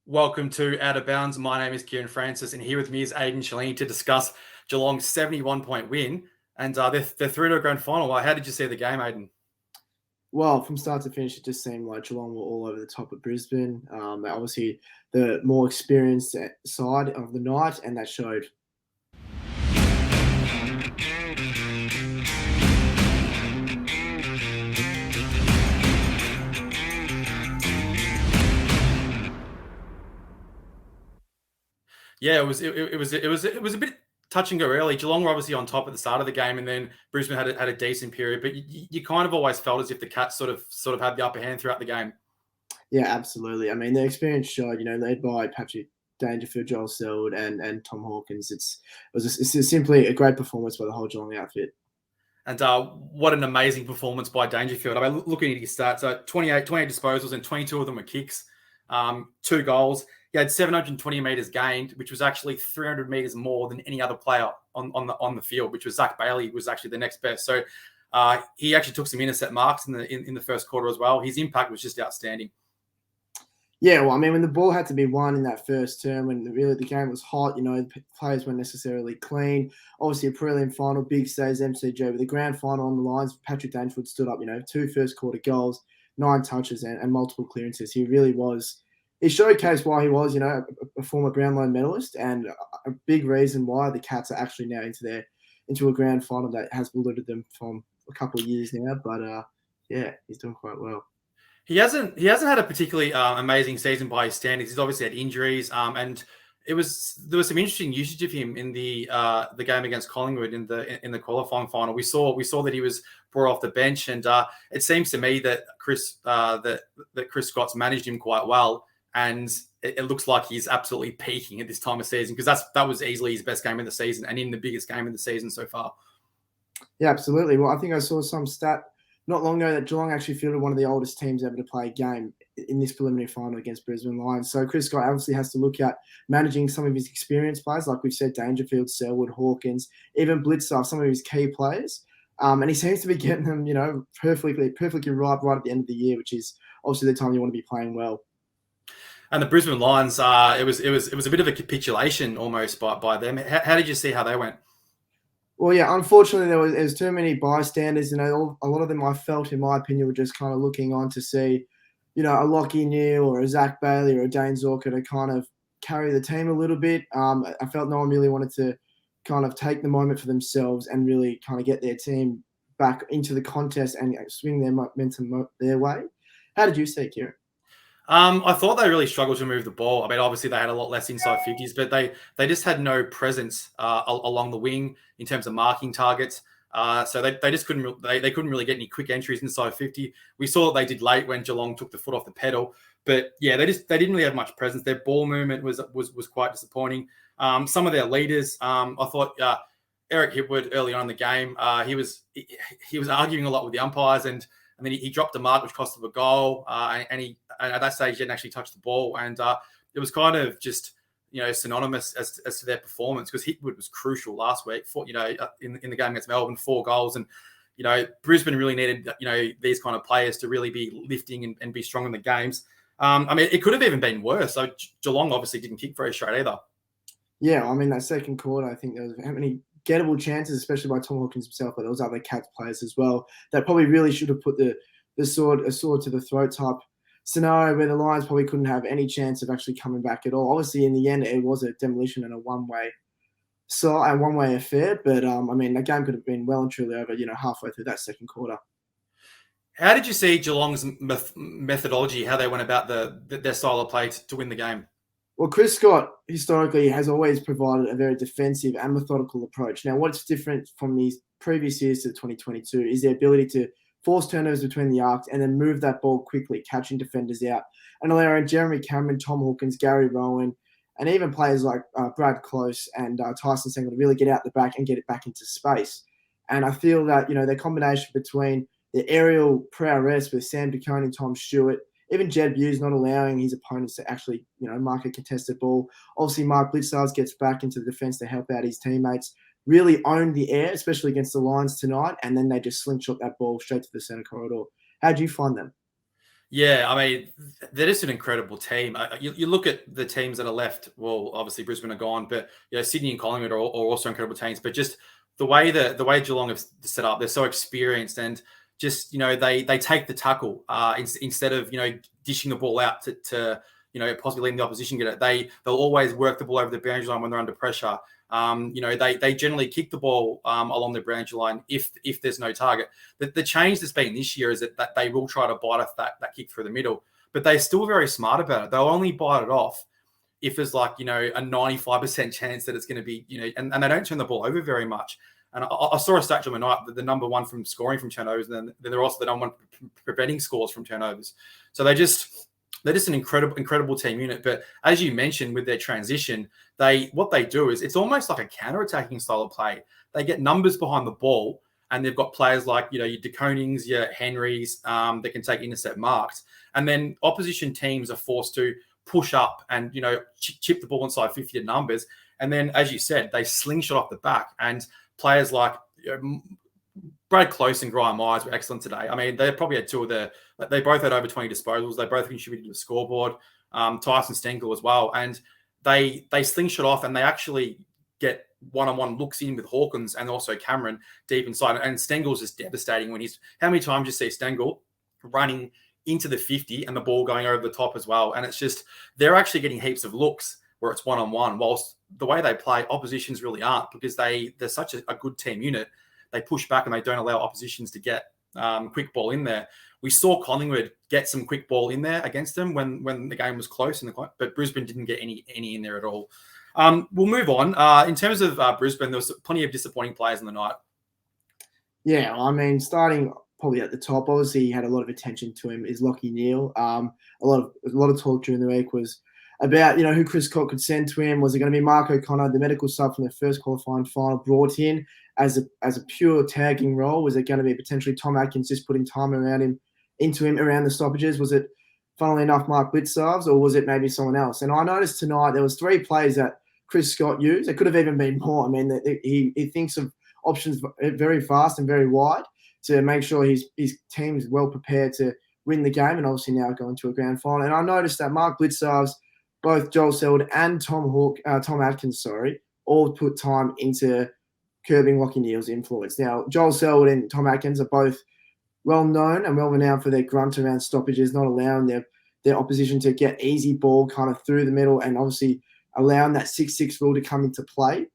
Welcome to Out of Bounds. My name is Kieran Francis, and here with me is Aidan Cellini to discuss Geelong's 71-point win. And they're through to a grand final. How did you see the game, Aidan? Well, from start to finish, it just seemed like Geelong were all over the top of Brisbane. They're obviously the more experienced side of the night, and that showed. Yeah, it was a bit touch and go early. Geelong were obviously on top at the start of the game, and then Brisbane had a decent period. But you kind of always felt as if the Cats sort of had the upper hand throughout the game. Yeah, absolutely. I mean, the experience showed. Led by Patrick Dangerfield, Joel Selwood, and Tom Hawkins. It's simply a great performance by the whole Geelong outfit. And what an amazing performance by Dangerfield. I mean, looking at his stats, 28 disposals and 22 of them were kicks, 2 goals. He had 720 metres gained, which was actually 300 metres more than any other player on the field, which was Zach Bailey, was actually the next best. So he actually took some intercept marks in the first quarter as well. His impact was just outstanding. Yeah, well, I mean, when the ball had to be won in that first term, when really the game was hot, the players weren't necessarily clean. Obviously, a prelim final, big stage, MCG, with the grand final on the lines, Patrick Dangerfield stood up, 2 first quarter goals, 9 touches and multiple clearances. He really was. He showcased why he was, a former Brownlow medalist, and a big reason why the Cats are actually now into a grand final that has eluded them from a couple of years now. But yeah, he's doing quite well. He hasn't had a particularly amazing season by his standards. He's obviously had injuries, and there was some interesting usage of him in the game against Collingwood in the qualifying final. We saw that he was brought off the bench, and it seems to me that Chris Scott's managed him quite well, and it looks like he's absolutely peaking at this time of season, because that was easily his best game of the season and in the biggest game of the season so far. Yeah, absolutely. Well, I think I saw some stat not long ago that Geelong actually fielded one of the oldest teams ever to play a game in this preliminary final against Brisbane Lions. So Chris Scott obviously has to look at managing some of his experienced players, like we've said, Dangerfield, Selwood, Hawkins, even Blitzer, some of his key players. And he seems to be getting them, perfectly right at the end of the year, which is obviously the time you want to be playing well. And the Brisbane Lions, it was a bit of a capitulation almost by them. How did you see how they went? Well, yeah, unfortunately, there was too many bystanders. A lot of them, I felt, in my opinion, were just kind of looking on to see, a Lockie Neal or a Zach Bailey or a Dane Zorka to kind of carry the team a little bit. I felt no one really wanted to kind of take the moment for themselves and really kind of get their team back into the contest and swing their momentum their way. How did you see it, Kieran? I thought they really struggled to move the ball. I mean, obviously they had a lot less inside 50s, but they just had no presence along the wing in terms of marking targets. So they just couldn't really get any quick entries inside 50. We saw that they did late when Geelong took the foot off the pedal, but yeah, they didn't really have much presence. Their ball movement was quite disappointing. Some of their leaders, I thought Eric Hipwood early on in the game, he was arguing a lot with the umpires, and then he dropped a mark which cost him a goal, and at that stage he didn't actually touch the ball, and it was kind of just synonymous as to their performance, because Hipwood was crucial last week for in the game against Melbourne, 4 goals, and Brisbane really needed these kind of players to really be lifting and be strong in the games. I mean, it could have even been worse. So Geelong obviously didn't kick very straight either. Yeah, I mean, that second quarter, I think there was how many gettable chances, especially by Tom Hawkins himself, but there was other Cats players as well that probably really should have put the sword to the throat type scenario, where the Lions probably couldn't have any chance of actually coming back at all. Obviously, in the end, it was a demolition and a one-way affair. But I mean, that game could have been well and truly over, halfway through that second quarter. How did you see Geelong's methodology, how they went about their style of play to win the game? Well, Chris Scott historically has always provided a very defensive and methodical approach. Now, what's different from these previous years to 2022 is their ability to force turnovers between the arcs and then move that ball quickly, catching defenders out, and allowing Jeremy Cameron, Tom Hawkins, Gary Rowan, and even players like Brad Close and Tyson Sengel to really get out the back and get it back into space. And I feel that, their combination between the aerial prowess with Sam DeCone and Tom Stewart, even Jed Hughes not allowing his opponents to actually, mark a contested ball. Obviously, Mark Blitzars gets back into the defence to help out his teammates. Really owned the air, especially against the Lions tonight, and then they just slingshot that ball straight to the centre corridor. How do you find them? Yeah, I mean, they're just an incredible team. You look at the teams that are left. Well, obviously Brisbane are gone, but Sydney and Collingwood are also incredible teams. But just the way Geelong have set up, they're so experienced, and just they take the tackle instead of dishing the ball out to possibly letting the opposition get it. They'll always work the ball over the boundary line when they're under pressure. They generally kick the ball along the boundary line if there's no target. The change that's been this year is that they will try to bite off that kick through the middle, but they're still very smart about it. They'll only bite it off if there's a 95% chance that it's going to be, and they don't turn the ball over very much. And I saw a stat on the night that the number one from scoring from turnovers, and then they're also the number one preventing scores from turnovers. So they're just an incredible team unit. But as you mentioned with their transition, what they do is it's almost like a counter-attacking style of play. They get numbers behind the ball, and they've got players like your De Konings, your Henrys that can take intercept marks. And then opposition teams are forced to push up and chip the ball inside 50 to numbers. And then, as you said, they slingshot off the back. And players like Brad Close and Graham Myers were excellent today. I mean, they probably had they both had over 20 disposals. They both contributed to the scoreboard. Tyson Stengel as well. And they slingshot off, and they actually get one-on-one looks in with Hawkins and also Cameron deep inside. And Stengel's just devastating how many times you see Stengel running into the 50 and the ball going over the top as well. And it's just, they're actually getting heaps of looks where it's one-on-one, whilst the way they play, oppositions really aren't, because they're such a good team unit. They push back and they don't allow oppositions to get quick ball in there. We saw Collingwood get some quick ball in there against them when the game was close, but Brisbane didn't get any in there at all. We'll move on. In terms of Brisbane, there was plenty of disappointing players in the night. Yeah, I mean, starting probably at the top, obviously he had a lot of attention to him, is Lachie Neale. A lot of talk during the week was about who Chris Scott could send to him. Was it going to be Mark O'Connor, the medical sub from their first qualifying final, brought in as a pure tagging role? Was it going to be potentially Tom Atkins just putting time around the stoppages? Was it, funnily enough, Mark Blitzarves, or was it maybe someone else? And I noticed tonight there was 3 plays that Chris Scott used. It could have even been more. I mean, he thinks of options very fast and very wide to make sure his team is well prepared to win the game, and obviously now going to a grand final. And I noticed that Mark Blitzarves, both Joel Selwood and Tom Atkins, all put time into curbing Lachie Neale's influence. Now, Joel Selwood and Tom Atkins are both well known and well renowned for their grunt around stoppages, not allowing their opposition to get easy ball kind of through the middle, and obviously allowing that 6-6 rule to come into play,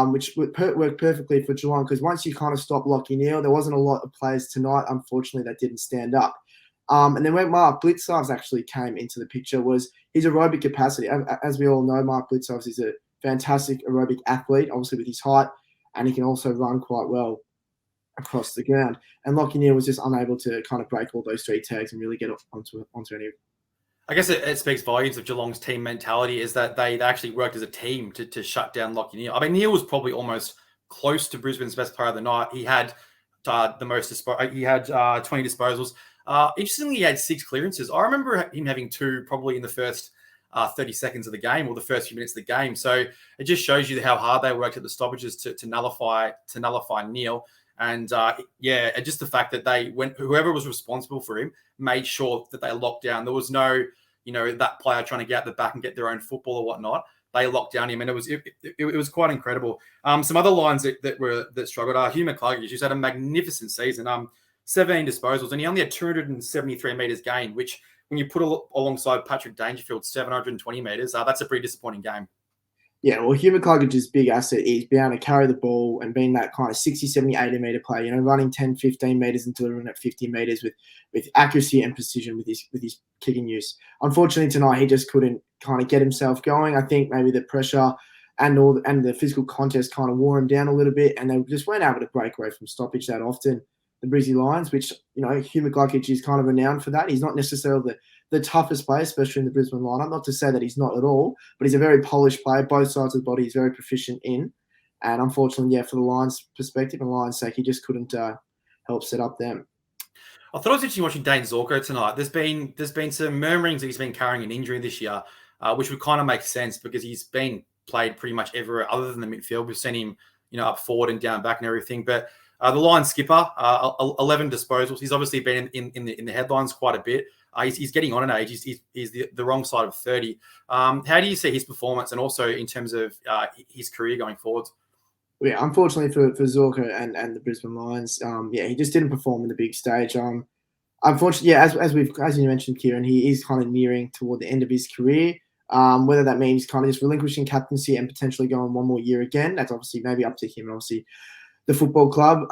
which would work perfectly for Geelong, because once you kind of stop Lachie Neale, there wasn't a lot of players tonight, unfortunately, that didn't stand up. And then when Mark Blitzarves actually came into the picture was his aerobic capacity. As we all know, Mark Blitzarves is a fantastic aerobic athlete, obviously with his height, and he can also run quite well across the ground. And Lachie Neale was just unable to kind of break all those 3 tags and really get onto any of them. I guess it speaks volumes of Geelong's team mentality, is that they actually worked as a team to shut down Lachie Neale. I mean, Neale was probably almost close to Brisbane's best player of the night. He had the most. He had 20 disposals. Interestingly, he had 6 clearances. I remember him having 2 probably in the first 30 seconds of the game, or the first few minutes of the game. So it just shows you how hard they worked at the stoppages to nullify Neale. And just the fact that whoever was responsible for him made sure that they locked down. There was no, that player trying to get out the back and get their own football or whatnot. They locked down him, and it was quite incredible. Some other lines that struggled. Hugh McCluggage, who's had a magnificent season. 17 disposals, and he only had 273 metres gained, which, when you put alongside Patrick Dangerfield's 720 metres, that's a pretty disappointing game. Yeah, well, Hugh McCluggage's big asset is being able to carry the ball and being that kind of 60, 70, 80-metre player, running 10, 15 metres and delivering at 50 metres with accuracy and precision with his kicking use. Unfortunately, tonight, he just couldn't kind of get himself going. I think maybe the pressure and the physical contest kind of wore him down a little bit, and they just weren't able to break away from stoppage that often, the Brizzy Lions, which, Hugh McCluggage is kind of renowned for that. He's not necessarily the toughest player, especially in the Brisbane lineup. Not to say that he's not at all, but he's a very polished player. Both sides of the body he's very proficient in. And unfortunately, for the Lions' perspective and Lions' sake, he just couldn't help set up them. I thought it was interesting watching Dane Zorko tonight. There's been some murmurings that he's been carrying an injury this year, which would kind of make sense because he's been played pretty much everywhere other than the midfield. We've seen him, up forward and down back and everything. But the Lions skipper, 11 disposals. He's obviously been in the headlines quite a bit. He's getting on in age. He's the wrong side of 30. How do you see his performance, and also in terms of his career going forward? Yeah, unfortunately for Zorko and the Brisbane Lions, he just didn't perform in the big stage. Unfortunately, yeah, as you mentioned, Kieran, he is kind of nearing toward the end of his career. Whether that means kind of just relinquishing captaincy and potentially going one more year again, that's obviously maybe up to him and obviously the football club.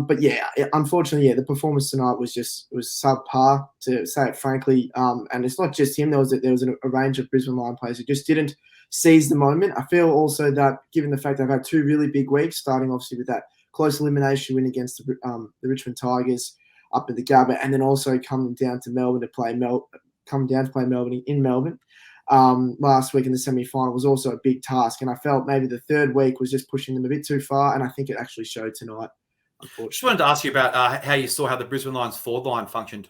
But yeah, unfortunately, yeah, the performance tonight was subpar, to say it frankly. And it's not just him. There was a range of Brisbane Lion players who just didn't seize the moment. I feel also that given the fact they've had two really big weeks, starting obviously with that close elimination win against the Richmond Tigers up at the Gabba, and then also coming down to Melbourne to play Melbourne in Melbourne last week in the semi-final was also a big task. And I felt maybe the third week was just pushing them a bit too far, and I think it actually showed tonight, unfortunately. Just wanted to ask you about how you saw how the Brisbane Lions forward line functioned.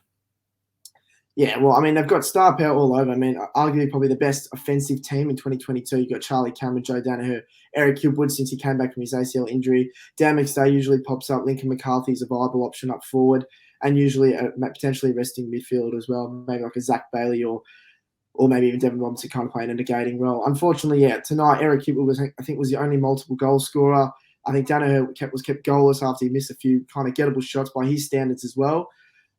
Yeah, well, I mean, they've got star power all over. I mean, arguably probably the best offensive team in 2022. You've got Charlie Cameron, Joe Danaher, Eric Hillwood since he came back from his ACL injury. Dan McStay usually pops up. Lincoln McCarthy is a viable option up forward, and usually potentially resting midfield as well, maybe like a Zach Bailey or maybe even Devin Robinson kind of playing a negating role. Unfortunately, yeah, tonight Eric Hillwood was the only multiple goal scorer. I think Danaher was kept goalless after he missed a few kind of gettable shots by his standards as well.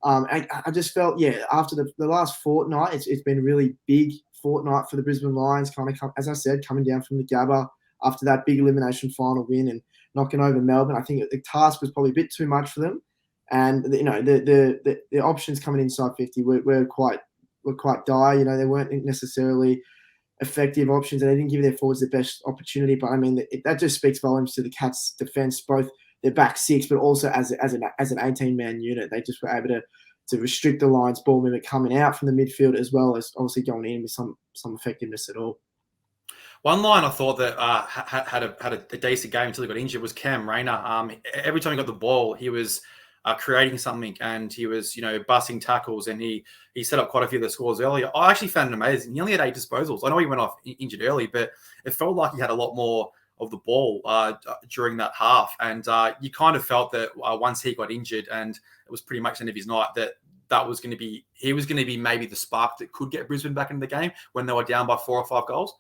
I just felt, yeah, after the last fortnight, it's been a really big fortnight for the Brisbane Lions, as I said, coming down from the Gabba after that big elimination final win and knocking over Melbourne. I think the task was probably a bit too much for them. And, the options coming inside 50 were quite dire. They weren't necessarily effective options, and they didn't give their forwards the best opportunity. But, I mean, that just speaks volumes to the Cats' defence, both their back six, but also as an 18-man unit. They just were able to restrict the Lions' ball movement coming out from the midfield, as well as obviously going in with some effectiveness at all. One line I thought that had a decent game until he got injured was Cam Rayner. Every time he got the ball, he was creating something, and he was, busting tackles, and he set up quite a few of the scores earlier. I actually found it amazing. He only had 8 disposals. I know he went off injured early, but it felt like he had a lot more of the ball during that half, and you kind of felt that once he got injured, and it was pretty much the end of his night, that was going to be, he was going to be maybe the spark that could get Brisbane back into the game when they were down by 4 or 5 goals.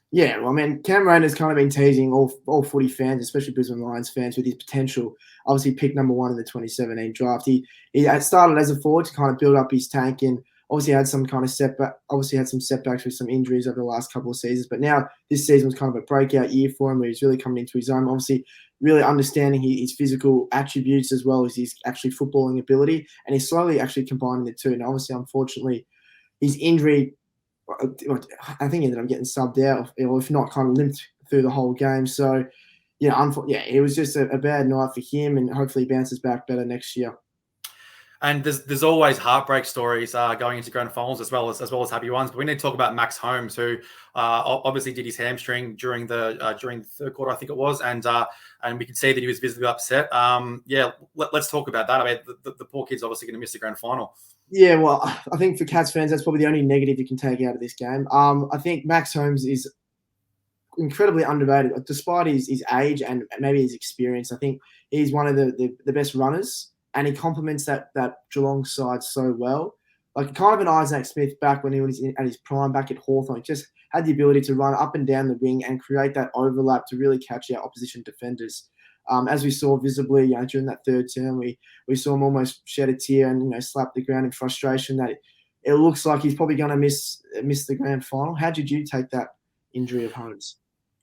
Yeah, well, I mean, Cam Rayner's kind of been teasing all footy fans, especially Brisbane Lions fans, with his potential. Obviously, pick number 1 in the 2017 draft. He had started as a forward to kind of build up his tank, and obviously had some kind of setbacks with some injuries over the last couple of seasons. But now this season was kind of a breakout year for him, where he's really coming into his own. Obviously, really understanding his physical attributes as well as his actually footballing ability, and he's slowly actually combining the two. And obviously, unfortunately, his injury, I think he ended up getting subbed out, or if not, kind of limped through the whole game. So, it was just a bad night for him, and hopefully he bounces back better next year. And there's always heartbreak stories going into grand finals as well as happy ones. But we need to talk about Max Holmes, who obviously did his hamstring during the third quarter, I think it was, and we could see that he was visibly upset. Let's talk about that. I mean, the poor kid's obviously going to miss the grand final. Yeah, well, I think for Cats fans, that's probably the only negative you can take out of this game. I think Max Holmes is incredibly underrated, despite his age and maybe his experience. I think he's one of the best runners, and he complements that Geelong side so well. Like kind of an Isaac Smith back when he was at his prime back at Hawthorn. Just had the ability to run up and down the wing and create that overlap to really catch out opposition defenders. As we saw visibly during that third term, we saw him almost shed a tear and slap the ground in frustration that it looks like he's probably going to miss the grand final. How did you take that injury of Holmes?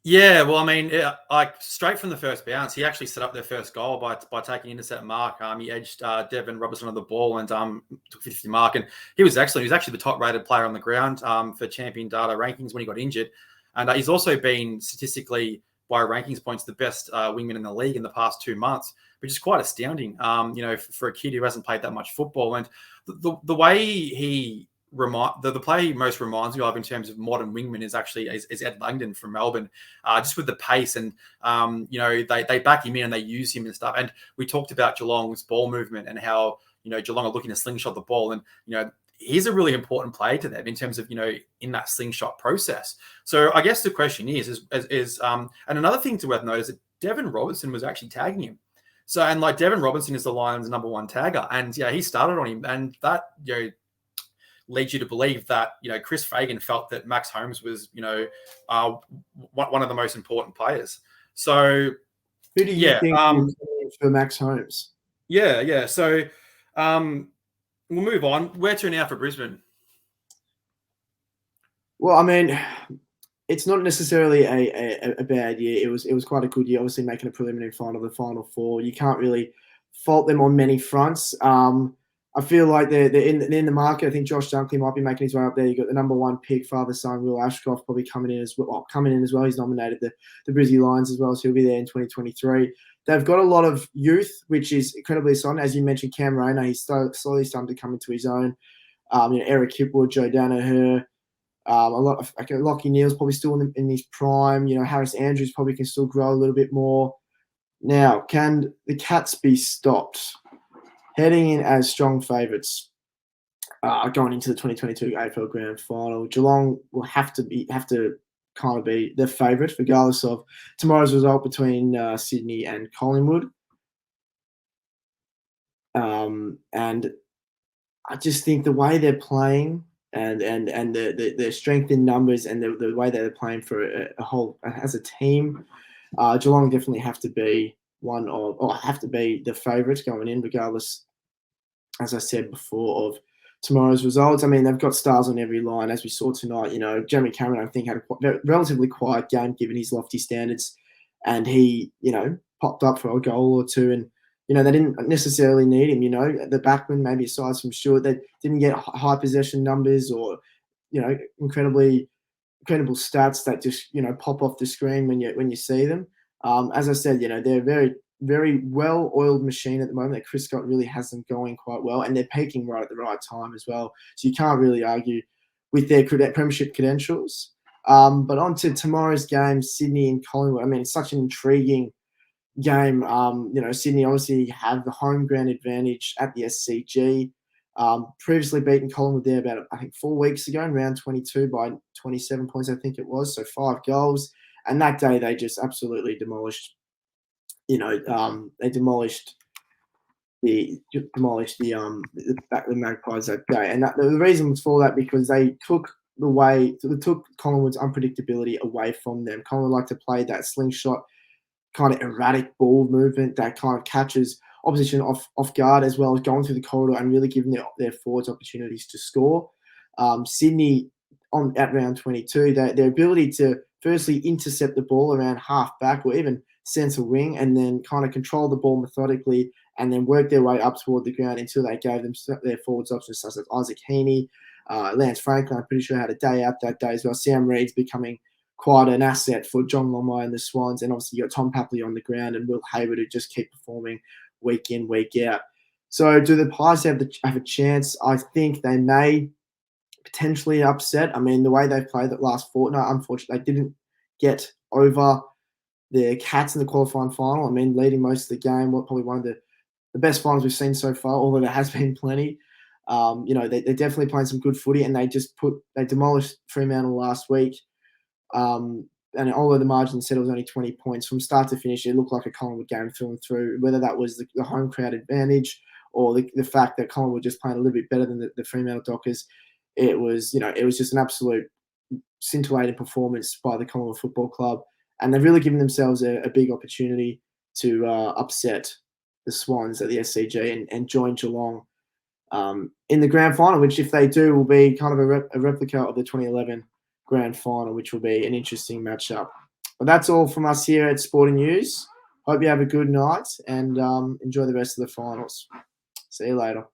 Yeah, well, I mean, straight from the first bounce, he actually set up their first goal by taking intercept mark. He edged Devin Robertson on the ball and took 50 mark, and he was excellent. He was actually the top-rated player on the ground for champion data rankings when he got injured, and he's also been statistically, by rankings points, the best wingman in the league in the past 2 months, which is quite astounding. For a kid who hasn't played that much football, and the way he the player he most reminds me of in terms of modern wingman is Ed Langdon from Melbourne, just with the pace and they back him in and they use him and stuff. And we talked about Geelong's ball movement and how Geelong are looking to slingshot the ball, and he's a really important player to them in terms of in that slingshot process. So I guess the question is and another thing to worth note is that Devin Robertson was actually tagging him. So, and Devin Robertson is the Lions' #1 tagger, and he started on him, and that leads you to believe that, Chris Fagan felt that Max Holmes was, one of the most important players. So, who do you think for Max Holmes? Yeah. So, we'll move on. Where to now for Brisbane? Well, I mean, it's not necessarily a bad year. It was quite a good year. Obviously, making a preliminary final, the Final Four. You can't really fault them on many fronts. I feel like they're in the market. I think Josh Dunkley might be making his way up there. You got the number 1 pick, father-son, Will Ashcroft, probably coming in as well. He's nominated the Brisbane Lions as well, so he'll be there in 2023. They've got a lot of youth, which is incredibly exciting. As you mentioned, Cam Rayner, he's slowly starting to come into his own. Eric Hipwood, Joe Danaher, a lot of Lockie Neal's probably still in his prime. Harris Andrews probably can still grow a little bit more. Now, can the Cats be stopped? Heading in as strong favourites going into the 2022 AFL Grand Final, Geelong will have to kind of be the favourite, regardless of tomorrow's result between Sydney and Collingwood. And I just think the way they're playing and their strength in numbers and the way they're playing for a whole as a team, Geelong definitely have to be the favourites going in, regardless, as I said before, of tomorrow's results. I mean, they've got stars on every line, as we saw tonight. Jeremy Cameron, I think, had a relatively quiet game given his lofty standards, and he, popped up for a goal or two, and they didn't necessarily need him. The backman, maybe aside from Stewart, they didn't get high possession numbers or incredible stats that just pop off the screen when you see them. As I said, they're a very, very well-oiled machine at the moment. That Chris Scott really has them going quite well, and they're peaking right at the right time as well. So you can't really argue with their premiership credentials. But on to tomorrow's game, Sydney and Collingwood. I mean, it's such an intriguing game. Sydney obviously have the home ground advantage at the SCG. Previously beaten Collingwood there about, I think, 4 weeks ago in round 22 by 27 points, I think it was. So 5 goals. And that day they just absolutely demolished. They demolished the Magpies that day. And the reason was for that because they took Collingwood's unpredictability away from them. Collingwood like to play that slingshot, kind of erratic ball movement that kind of catches opposition off guard, as well as going through the corridor and really giving their forwards opportunities to score. Sydney at round 22, their ability to firstly intercept the ball around half back or even centre wing, and then kind of control the ball methodically and then work their way up toward the ground until they gave them their forwards options such as Isaac Heaney, Lance Franklin, I'm pretty sure had a day out that day as well. Sam Reid's becoming quite an asset for John Longmire and the Swans, and obviously you got Tom Papley on the ground and Will Hayward who just keep performing week in, week out. So do the Pies have a chance? I think they may potentially upset. I mean, the way they've played that last fortnight, unfortunately, they didn't get over the Cats in the qualifying final. I mean, leading most of the game, probably one of the best finals we've seen so far, although there has been plenty. They're definitely playing some good footy, and they demolished Fremantle last week. And although the margin said it was only 20 points, from start to finish, it looked like a Collingwood game through and through, whether that was the home crowd advantage or the fact that Collingwood just playing a little bit better than the Fremantle Dockers. It was just an absolute scintillating performance by the Collingwood Football Club. And they've really given themselves a big opportunity to upset the Swans at the SCG and join Geelong in the grand final, which, if they do, will be kind of a replica of the 2011 grand final, which will be an interesting matchup. But that's all from us here at Sporting News. Hope you have a good night and enjoy the rest of the finals. See you later.